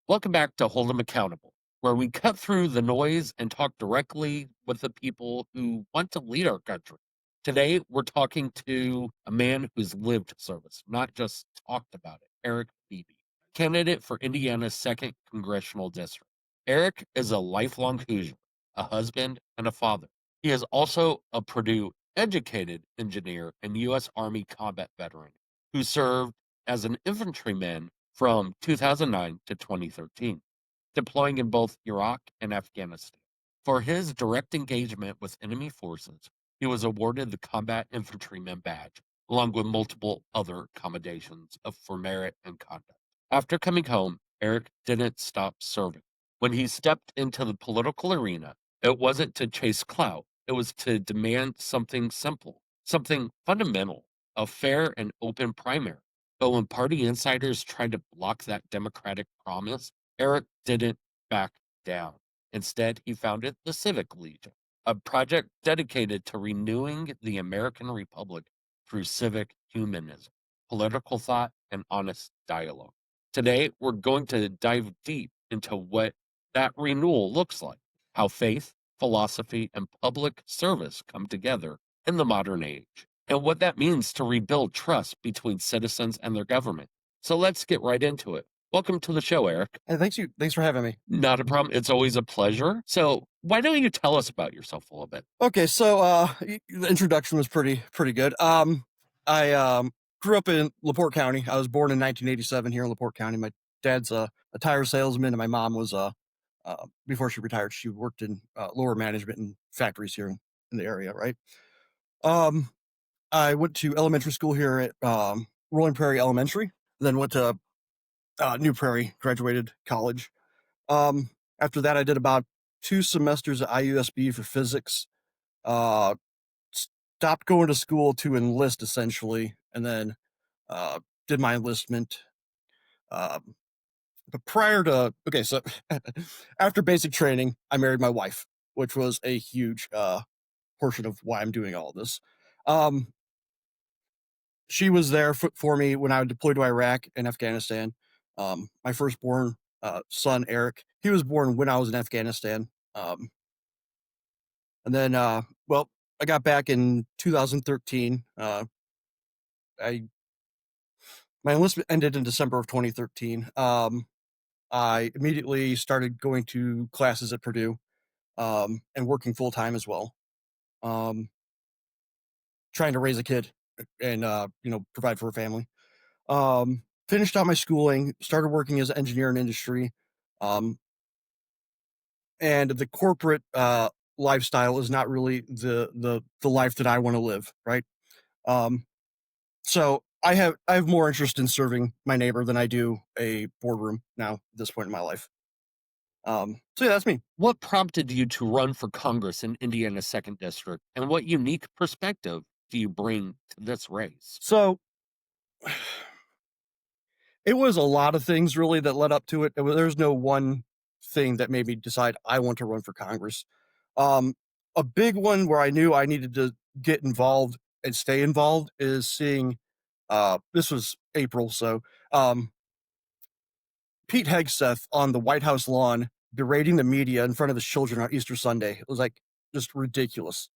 Welcome back to Hold 'em Accountable, where we cut through the noise and talk directly with the people who want to lead our country. Today, we're talking to a man who's lived service, not just talked about it, Eric Beebe, candidate for Indiana's 2nd Congressional District. Eric is a lifelong Hoosier, a husband, and a father. He is also a Purdue educated engineer and U.S. Army combat veteran who served as an infantryman from 2009 to 2013, deploying in both Iraq and Afghanistan. For his direct engagement with enemy forces, he was awarded the Combat Infantryman Badge, along with multiple other commendations for merit and conduct. After coming home, Eric didn't stop serving. When he stepped into the political arena, it wasn't to chase clout, it was to demand something simple, something fundamental, a fair and open primary. But when party insiders tried to block that democratic promise, Eric didn't back down. Instead, he founded the Civic Legion, a project dedicated to renewing the American Republic through civic humanism, political thought, and honest dialogue. Today, we're going to dive deep into what that renewal looks like, how faith, philosophy, and public service come together in the modern age, and what that means to rebuild trust between citizens and their government. So let's get right into it. Welcome to the show, Eric. Hey, thanks for having me. Not a problem. It's always a pleasure. So why don't you tell us about yourself a little bit? Okay, so the introduction was pretty good. I grew up in LaPorte County. I was born in 1987 here in LaPorte County. My dad's a tire salesman, and my mom was before she retired, she worked in lower management in factories here in the area. Right. Um, I went to elementary school here at Rolling Prairie Elementary. Then went to New Prairie. Graduated college. After that, I did about 2 semesters at IUSB for physics. Uh, Stopped going to school to enlist essentially, and then did my enlistment. Um, but prior to so after basic training, I married my wife, which was a huge portion of why I'm doing all this. Um, she was there for me when I deployed to Iraq and Afghanistan. My firstborn son, Eric, he was born when I was in Afghanistan. And then, I got back in 2013. I My enlistment ended in December of 2013. I immediately started going to classes at Purdue, and working full time as well. Um, Trying to raise a kid and provide for a family. Finished out my schooling, started working as an engineer in industry, um, and the corporate lifestyle is not really the life that I want to live. Right. Um, So I have more interest in serving my neighbor than I do a boardroom now at this point in my life. So yeah, that's me. What prompted you to run for Congress in Indiana's 2nd District, and what unique perspective do you bring to this race? So it was a lot of things really that led up to it. There's no one thing that made me decide I want to run for Congress. Um, a big one where I knew I needed to get involved and stay involved is seeing. This was April, so um, Pete Hegseth on the White House lawn berating the media in front of his children on Easter Sunday. It was like just ridiculous.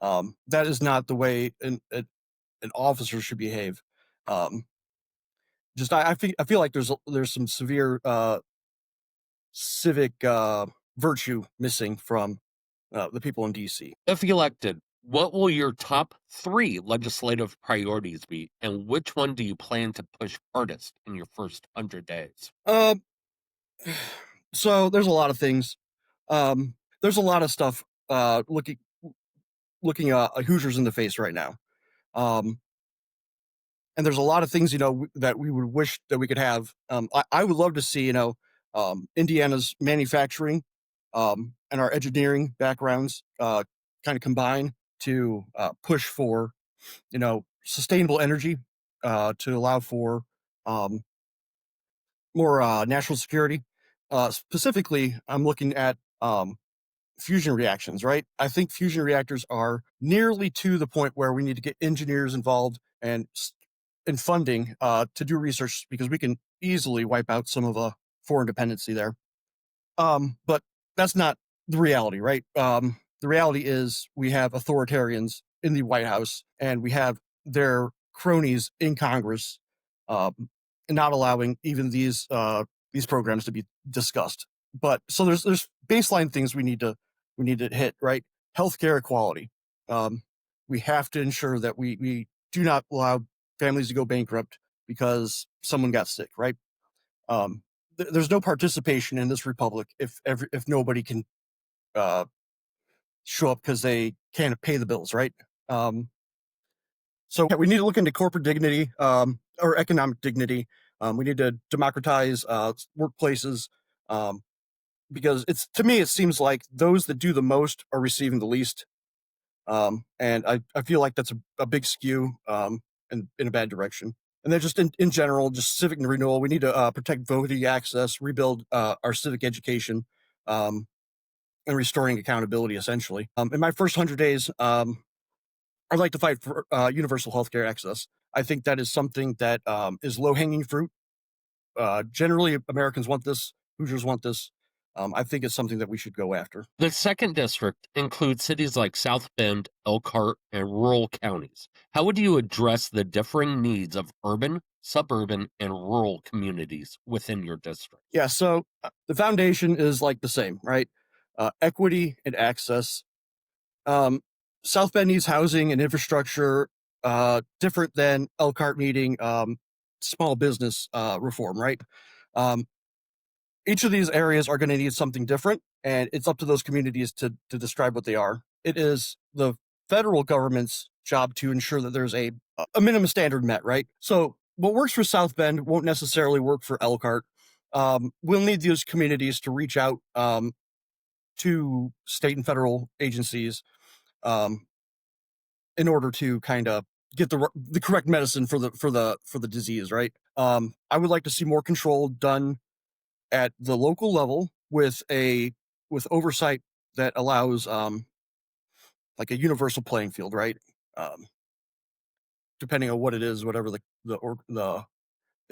That is not the way an officer should behave. Um, I feel like there's some severe civic virtue missing from the people in DC. If elected, what will your top 3 legislative priorities be, and which one do you plan to push hardest in your first 100 days? Um, so there's a lot of things. There's a lot of stuff looking Hoosiers in the face right now. Um, and there's a lot of things that we would wish that we could have. I would love to see Indiana's manufacturing and our engineering backgrounds kind of combine to push for sustainable energy to allow for um, more national security. Specifically, I'm looking at fusion reactions. Right, I think fusion reactors are nearly to the point where we need to get engineers involved and funding to do research, because we can easily wipe out some of the foreign dependency there. But that's not the reality, right? The reality is we have authoritarians in the White House, and we have their cronies in Congress, not allowing even these programs to be discussed. But so there's baseline things we need to hit, right? Healthcare equality. Um, we have to ensure that we do not allow families to go bankrupt because someone got sick, right? Um, there's no participation in this republic if nobody can uh, show up because they can't pay the bills, right? Um, so we need to look into corporate dignity, or economic dignity. We need to democratize workplaces, um, because it's, to me, it seems like those that do the most are receiving the least. And I feel like that's a big skew, in a bad direction. And then just in general, just civic renewal, we need to protect voting access, rebuild our civic education, um, and restoring accountability, essentially. In my first 100 days, I'd like to fight for universal healthcare access. I think that is something that is low hanging fruit. Generally, Americans want this, Hoosiers want this. I think it's something that we should go after. The second district includes cities like South Bend, Elkhart, and rural counties. How would you address the differing needs of urban, suburban, and rural communities within your district? Yeah, so the foundation is like the same, right? Equity and access. Um, South Bend needs housing and infrastructure, different than Elkhart needing small business reform, right? Um, each of these areas are going to need something different, and it's up to those communities to describe what they are. It is the federal government's job to ensure that there's a minimum standard met, right? So what works for South Bend won't necessarily work for Elkhart. We'll need those communities to reach out to state and federal agencies, um, in order to kind of get the correct medicine for the disease, right? I would like to see more control done at the local level with oversight that allows like a universal playing field, right? Um, Depending on what it is, whatever the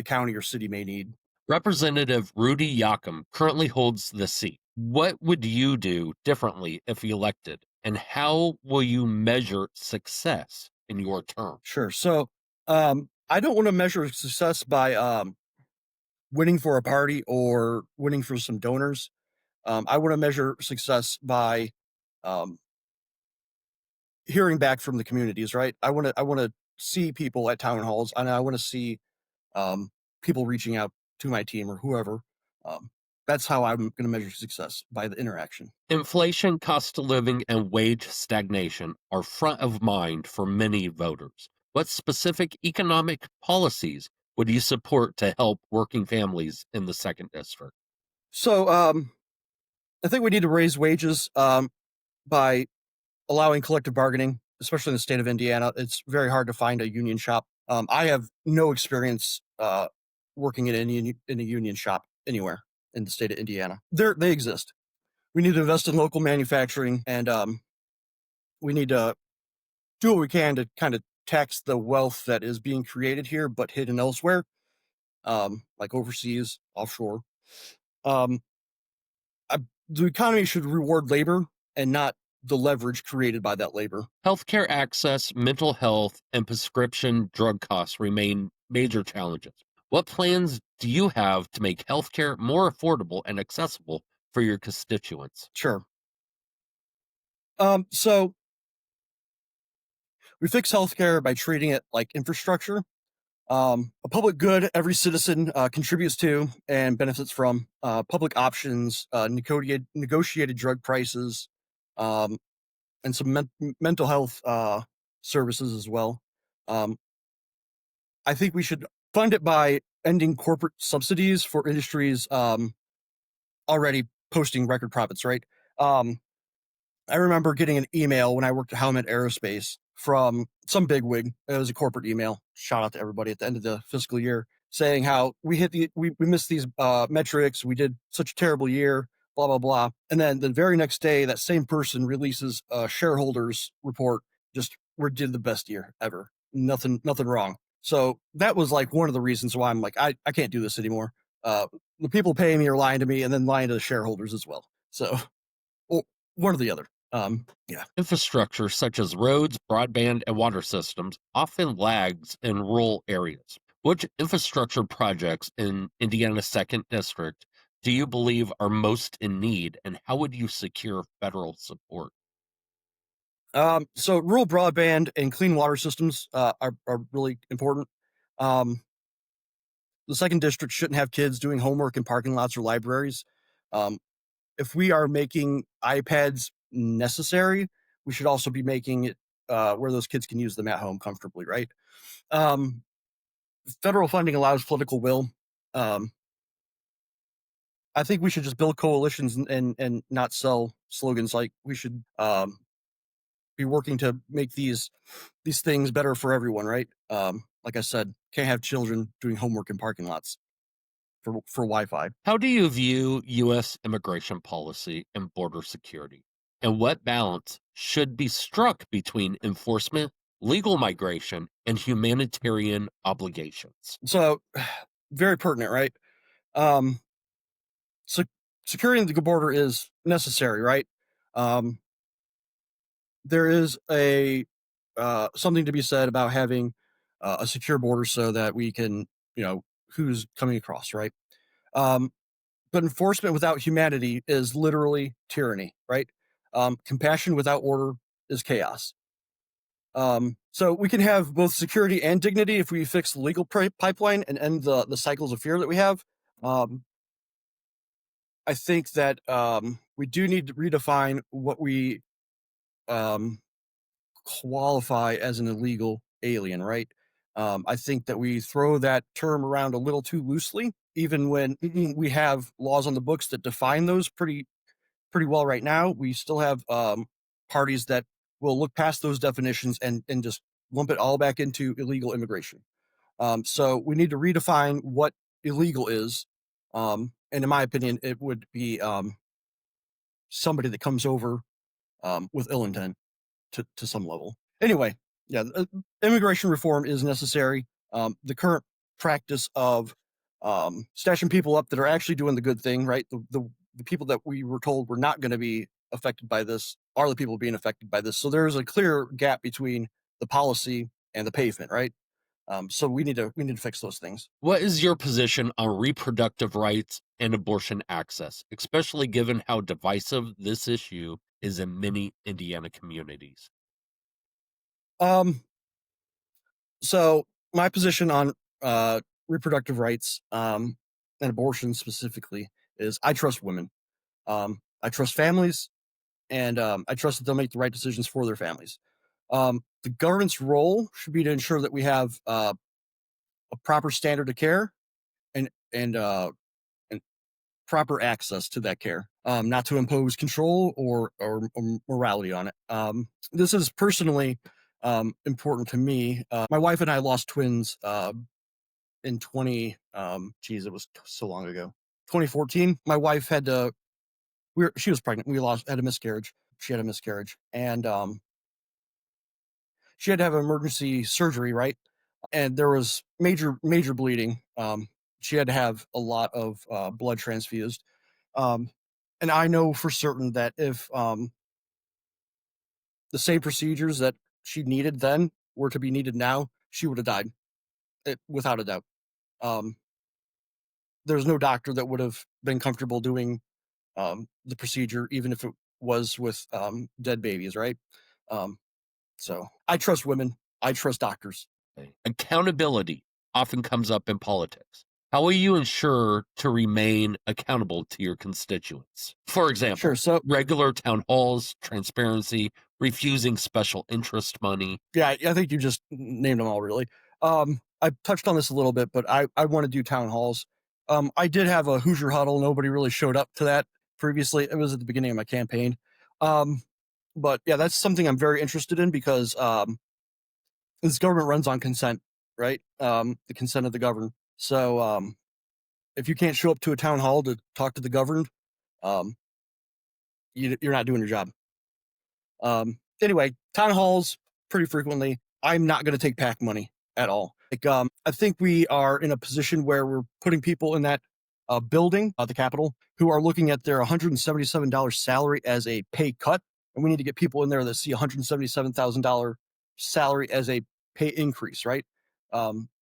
county or city may need. Representative Rudy Yakum currently holds the seat. What would you do differently if elected, and how will you measure success in your term? Sure. So I don't want to measure success by winning for a party or winning for some donors. I want to measure success by um, hearing back from the communities. Right. I want to see people at town halls, and I want to see people reaching out to my team or whoever. Um, that's how I'm going to measure success, by the interaction. Inflation, cost of living, and wage stagnation are front of mind for many voters. What specific economic policies would you support to help working families in the second district? So I think we need to raise wages by allowing collective bargaining, especially in the state of Indiana. It's very hard to find a union shop. I have no experience working in a union shop anywhere in the state of Indiana. They exist. We need to invest in local manufacturing, and we need to do what we can to kind of tax the wealth that is being created here but hidden elsewhere, like overseas, offshore. Um, I, the economy should reward labor and not the leverage created by that labor. Healthcare access, mental health, and prescription drug costs remain major challenges. What plans do you have to make healthcare more affordable and accessible for your constituents? Sure. So we fix healthcare by treating it like infrastructure, a public good every citizen contributes to and benefits from. Public options, negotiated drug prices, um, and some mental health services as well. Um, I think we should fund it by ending corporate subsidies for industries already posting record profits, right? Um, I remember getting an email when I worked at Helmet Aerospace from some bigwig. It was a corporate email. Shout out to everybody at the end of the fiscal year, saying how we missed these metrics. We did such a terrible year, blah blah blah. And then the very next day, that same person releases a shareholders report. Just, we did the best year ever. Nothing wrong. So that was like one of the reasons why I'm like, I can't do this anymore. the people paying me are lying to me and then lying to the shareholders as well. So, well, one or the other. Yeah. Infrastructure such as roads, broadband, and water systems often lags in rural areas. Which infrastructure projects in Indiana's second district do you believe are most in need, and how would you secure federal support? So rural broadband and clean water systems are really important. Um, the second district shouldn't have kids doing homework in parking lots or libraries. Um, if we are making iPads necessary, we should also be making it where those kids can use them at home comfortably, right? Um, federal funding allows political will. Um, I think we should just build coalitions and not sell slogans. Like we should be working to make these things better for everyone, right? Like I said, can't have children doing homework in parking lots for Wi-Fi. How do you view U.S. immigration policy and border security? And what balance should be struck between enforcement, legal migration, and humanitarian obligations? So very pertinent, right? Um, so securing the border is necessary, right? Um, there is a something to be said about having a secure border so that we can, who's coming across, right? Um, but enforcement without humanity is literally tyranny, right? Compassion without order is chaos. So we can have both security and dignity if we fix the legal pipeline and end the cycles of fear that we have. Um, I think that we do need to redefine what we um, qualify as an illegal alien, right? I think that we throw that term around a little too loosely, even when we have laws on the books that define those pretty well right now. We still have parties that will look past those definitions and just lump it all back into illegal immigration. So we need to redefine what illegal is. And in my opinion, it would be somebody that comes over with ill intent to some level. Anyway, yeah, immigration reform is necessary. The current practice of stashing people up that are actually doing the good thing, right? The people that we were told were not going to be affected by this are the people being affected by this. So there's a clear gap between the policy and the pavement, right? So we need to fix those things. What is your position on reproductive rights and abortion access, especially given how divisive this issue is in many Indiana communities? Um, so my position on reproductive rights and abortion specifically is I trust women. I trust families, and I trust that they'll make the right decisions for their families. The government's role should be to ensure that we have a proper standard of care and proper access to that care, not to impose control or morality on it. This is personally important to me. My wife and I lost twins in 20, geez, it was so long ago. 2014. My wife had to, she was pregnant. Had a miscarriage. She had a miscarriage. And she had to have emergency surgery, right? And there was major bleeding. She had to have a lot of blood transfused. Um, and I know for certain that if the same procedures that she needed then were to be needed now, she would have died, without a doubt. Um, there's no doctor that would have been comfortable doing the procedure, even if it was with dead babies, right? Um, so I trust women. I trust doctors. Accountability often comes up in politics. How will you ensure to remain accountable to your constituents? For Sure. example, So regular town halls, transparency, refusing special interest money. yeah, I think you just named them all really. I touched on this a little bit, but I want to do town halls. I did have a Hoosier huddle. Nobody really showed up to that previously. It was at the beginning of my campaign. Um, but yeah, that's something I'm very interested in because this government runs on consent, right? The consent of the governed. So if you can't show up to a town hall to talk to the governed, um, you're not doing your job. Anyway, town halls pretty frequently. I'm not going to take PAC money at all. I think we are in a position where we're putting people in that building the Capitol who are looking at their $177 salary as a pay cut, and we need to get people in there that see $177,000 salary as a pay increase, right?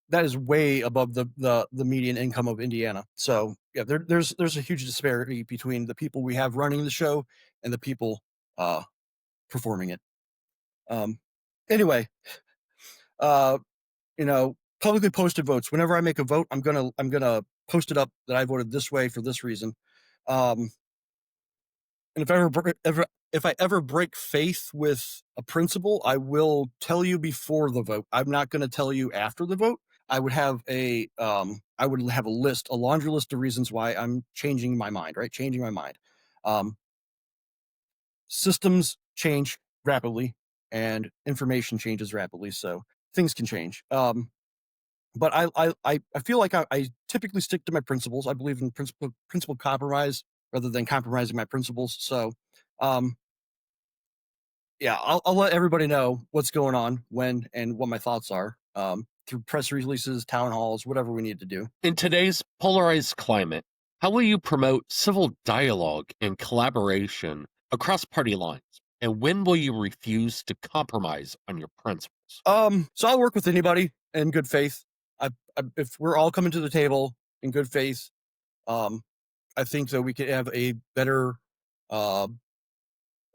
That is way above the median income of Indiana. So yeah, there's a huge disparity between the people we have running the show and the people performing it. Anyway, uh, publicly posted votes. Whenever I make a vote, I'm gonna post it up that I voted this way for this reason. And if I ever break faith with a principle, I will tell you before the vote. I'm not going to tell you after the vote. I would have a list, a laundry list of reasons why I'm changing my mind. Right, changing my mind. Systems change rapidly, and information changes rapidly, so things can change. But I feel like I typically stick to my principles. I believe in principle compromise rather than compromising my principles. So, yeah, I'll let everybody know what's going on, when, and what my thoughts are through press releases, town halls, whatever we need to do. In today's polarized climate, how will you promote civil dialogue and collaboration across party lines? And when will you refuse to compromise on your principles? So I'll work with anybody in good faith. If we're all coming to the table in good faith, I think that we could have a better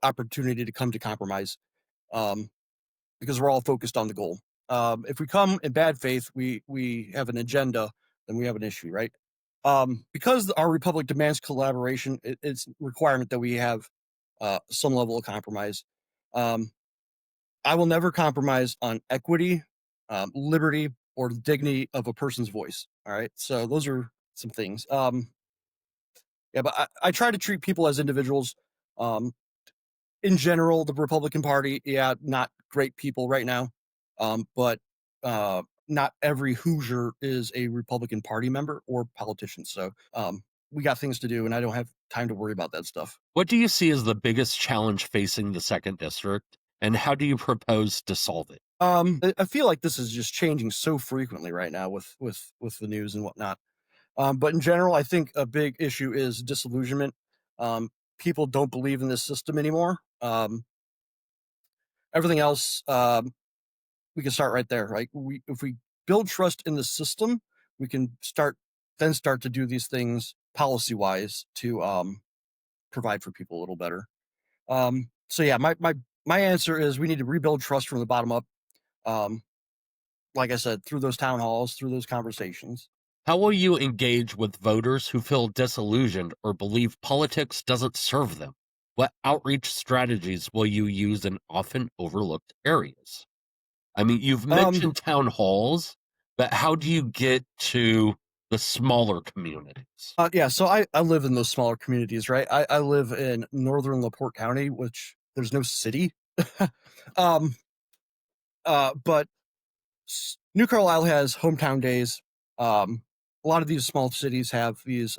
opportunity to come to compromise, because we're all focused on the goal. If we come in bad faith, we have an agenda, then we have an issue, right? Because our republic demands collaboration, it's a requirement that we have some level of compromise. I will never compromise on equity, liberty, or the dignity of a person's voice. All right, so those are some things. Yeah, but I try to treat people as individuals. In general, the Republican Party, yeah, not great people right now, but not every Hoosier is a Republican Party member or politician. So we got things to do, and I don't have time to worry about that stuff. What do you see as the biggest challenge facing the second district, and how do you propose to solve it? I feel like this is just changing so frequently right now with the news and whatnot. But in general, I think a big issue is disillusionment. People don't believe in this system anymore. Everything else, we can start right there, right? If we build trust in the system, we can start to do these things policy wise to provide for people a little better. So yeah, my answer is we need to rebuild trust from the bottom up. Like I said, through those town halls, through those conversations. How will you engage with voters who feel disillusioned or believe politics doesn't serve them? What outreach strategies will you use in often overlooked areas? I mean, you've mentioned town halls, but how do you get to the smaller communities? Yeah, so I live in those smaller communities, right? I live in northern LaPorte County, which there's no city. um, but New Carlisle has hometown days. A lot of these small cities have these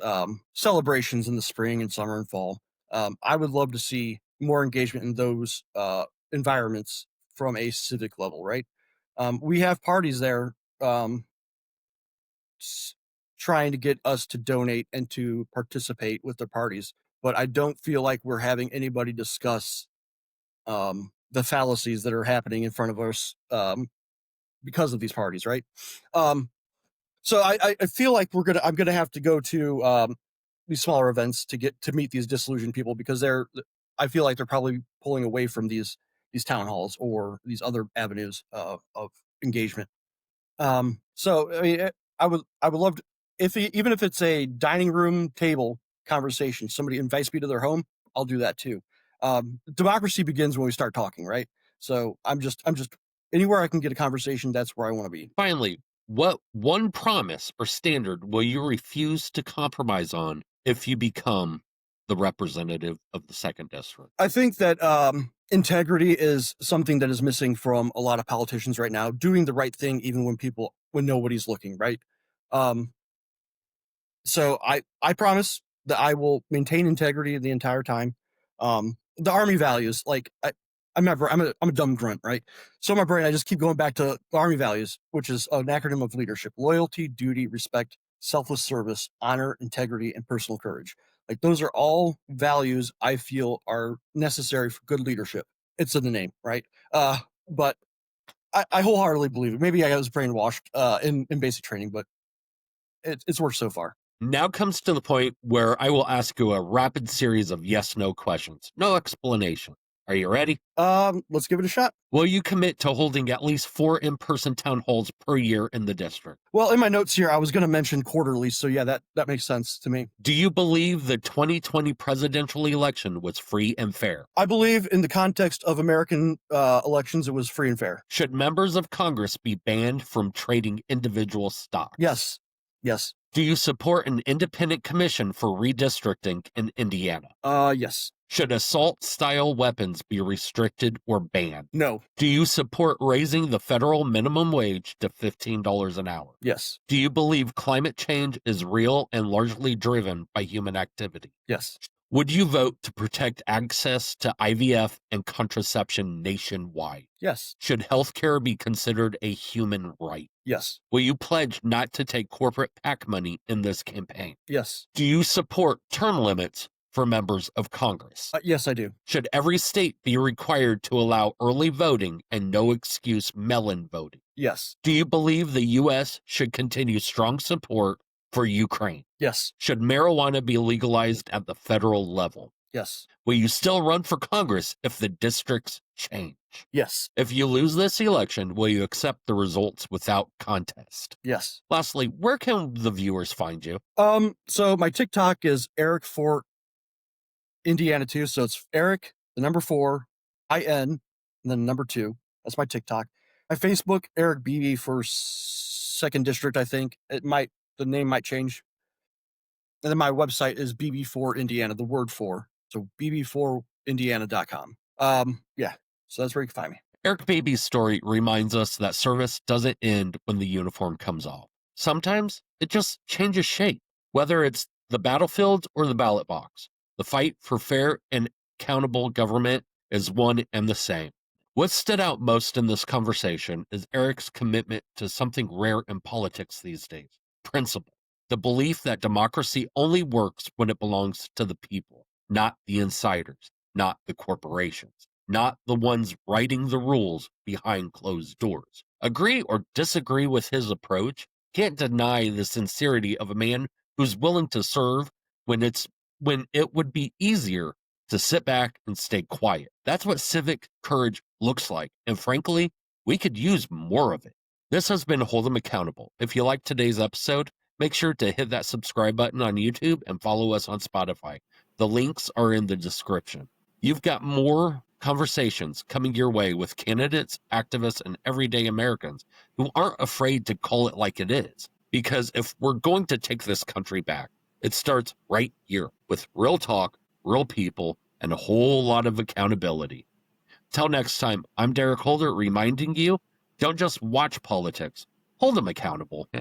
celebrations in the spring and summer and fall. I would love to see more engagement in those environments from a civic level, right? We have parties there trying to get us to donate and to participate with their parties, but I don't feel like we're having anybody discuss the fallacies that are happening in front of us because of these parties, right? So I feel like I'm gonna have to go to these smaller events to get to meet these disillusioned people, because I feel like they're probably pulling away from these town halls or these other avenues of engagement. So I mean, I would love to, even if it's a dining room table conversation, somebody invites me to their home, I'll do that too. Democracy begins when we start talking, right? So I'm just anywhere I can get a conversation, that's where I want to be. Finally, what one promise or standard will you refuse to compromise on if you become the representative of the second district? I think that integrity is something that is missing from a lot of politicians right now. Doing the right thing even when nobody's looking, right? So I promise that I will maintain integrity the entire time. The Army values, like I remember, I'm a dumb grunt, right? So in my brain, I just keep going back to the Army values, which is an acronym of leadership: loyalty, duty, respect, selfless service, honor, integrity, and personal courage. Like those are all values I feel are necessary for good leadership. It's in the name, right? But I wholeheartedly believe it. Maybe I was brainwashed in basic training, but it's worked so far. Now comes to the point where I will ask you a rapid series of yes/no questions. No explanation. Are you ready? Let's give it a shot. Will you commit to holding at least 4 in-person town halls per year in the district? Well, in my notes here, I was going to mention quarterly, so yeah, that makes sense to me. Do you believe the 2020 presidential election was free and fair? I believe in the context of American elections, it was free and fair. Should members of Congress be banned from trading individual stocks? Yes. Yes. Do you support an independent commission for redistricting in Indiana? Yes. Should assault-style weapons be restricted or banned? No. Do you support raising the federal minimum wage to $15 an hour? Yes. Do you believe climate change is real and largely driven by human activity? Yes. Would you vote to protect access to IVF and contraception nationwide? Yes. Should healthcare be considered a human right? Yes. Will you pledge not to take corporate PAC money in this campaign? Yes. Do you support term limits for members of Congress? Yes, I do. Should every state be required to allow early voting and no excuse mail-in voting? Yes. Do you believe the U.S. should continue strong support for Ukraine? Yes. Should marijuana be legalized at the federal level? Yes. Will you still run for Congress if the districts change? Yes. If you lose this election, will you accept the results without contest? Yes. Lastly, where can the viewers find you? So my TikTok is Eric for Indiana 2. So it's Eric, the number 4, IN, and then number 2. That's my TikTok. My Facebook, Eric Beebe for 2nd District, I think. The name might change. And then my website is BB4 Indiana, the word 4. So bb4indiana.com. Yeah. So that's where you can find me. Eric Beebe's story reminds us that service doesn't end when the uniform comes off. Sometimes it just changes shape, whether it's the battlefield or the ballot box. The fight for fair and accountable government is one and the same. What stood out most in this conversation is Eric's commitment to something rare in politics these days: principle. The belief that democracy only works when it belongs to the people, not the insiders, not the corporations, not the ones writing the rules behind closed doors. Agree or disagree with his approach, can't deny the sincerity of a man who's willing to serve when it would be easier to sit back and stay quiet. That's what civic courage looks like, and frankly, we could use more of it. This has been Hold 'em Accountable. If you liked today's episode, make sure to hit that subscribe button on YouTube and follow us on Spotify. The links are in the description. You've got more conversations coming your way with candidates, activists, and everyday Americans who aren't afraid to call it like it is. Because if we're going to take this country back, it starts right here with real talk, real people, and a whole lot of accountability. Till next time, I'm Derrick Holder reminding you, don't just watch politics, hold them accountable.